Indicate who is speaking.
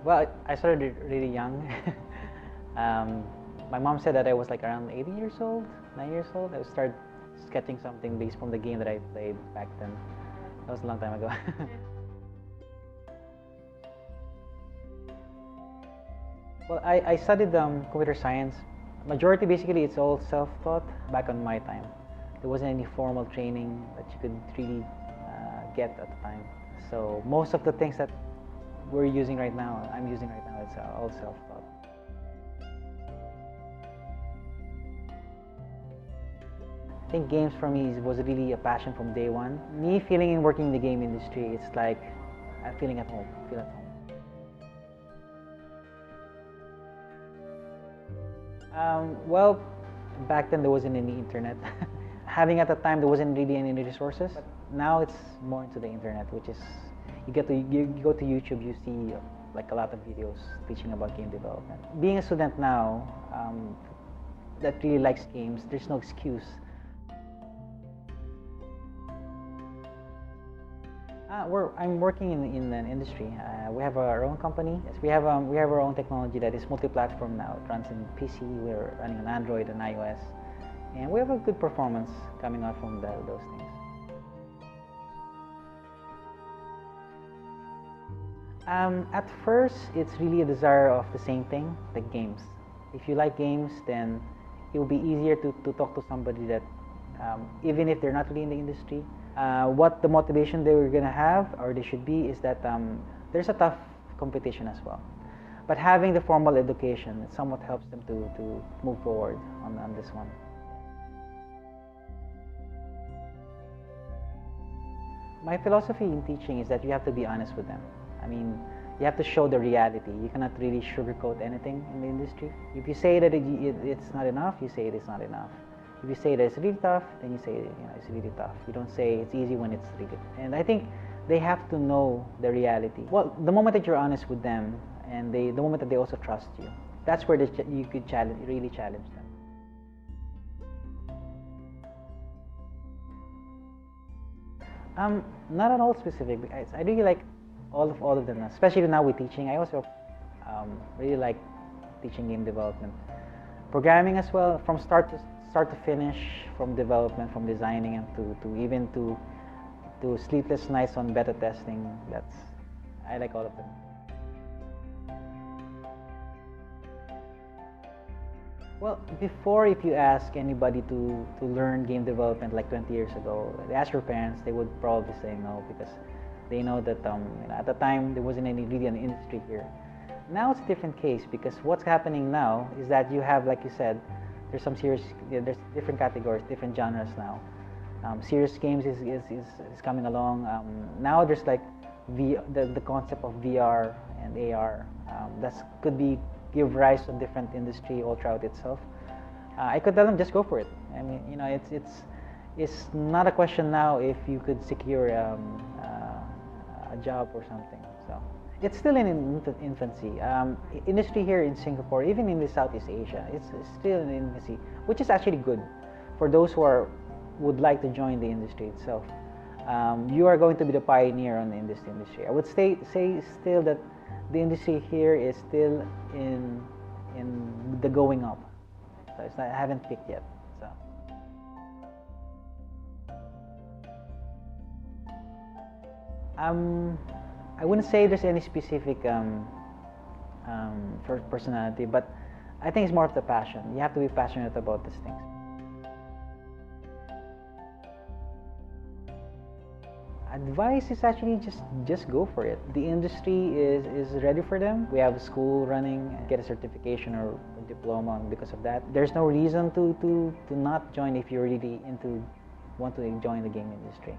Speaker 1: Well, I started really young. My mom said that I was like around 8 years old, 9 years old. I started sketching something based from the game that I played back then. That was a long time ago. Well, I studied computer science. Majority basically it's all self-taught back on my time. There wasn't any formal training that you could really get at the time. So most of the things that we're using right now, I'm using right now, it's all self-taught. I think games for me was really a passion from day one. Me feeling and working in the game industry, it's like I'm feeling at home, feel at home. Well, back then there wasn't any internet. Having at the time there wasn't really any resources. But now it's more into the internet, which is you go to YouTube, you see like a lot of videos teaching about game development. Being a student now that really likes games, there's no excuse. I'm working in an industry. We have our own company. Yes, we have our own technology that is multi-platform now. It runs in PC. We're running on Android and iOS, and we have a good performance coming out from those things. At first, it's really a desire of the same thing, the games. If you like games, then it will be easier to talk to somebody that, even if they're not really in the industry, what the motivation they were going to have, or they should be, is that there's a tough competition as well. But having the formal education, it somewhat helps them to move forward on this one. My philosophy in teaching is that you have to be honest with them. I mean, you have to show the reality. You cannot really sugarcoat anything in the industry. If you say that it's not enough, you say it is not enough. If you say that it's really tough, then you say it's really tough. You don't say it's easy when it's really. And I think they have to know the reality. Well, the moment that you're honest with them, and the moment that they also trust you, that's where you could really challenge them. Not at all specific. I really like all of them, especially now with teaching. I also really like teaching game development, programming as well, from start to finish, from development, from designing, and to sleepless nights on beta testing. I like all of them. Well, before, if you ask anybody to learn game development like 20 years ago, they ask your parents, they would probably say no, because they know that at the time there wasn't really an industry here. Now it's a different case, because what's happening now is that you have, like you said, there's different categories, different genres now. Serious games is coming along. Now there's like the concept of VR and AR. That could give rise to different industry all throughout itself. I could tell them, just go for it. I mean, it's not a question now if you could secure a job or something. So it's still in infancy. Industry here in Singapore, even in the Southeast Asia, it's still in infancy, which is actually good for those who would like to join the industry itself. You are going to be the pioneer in this industry. I would say still that the industry here is still in the going up. So I haven't picked yet. So. I wouldn't say there's any specific personality, but I think it's more of the passion. You have to be passionate about these things. Advice is actually just go for it. The industry is ready for them. We have a school running, get a certification or a diploma because of that. There's no reason to not join if you're really want to join the game industry.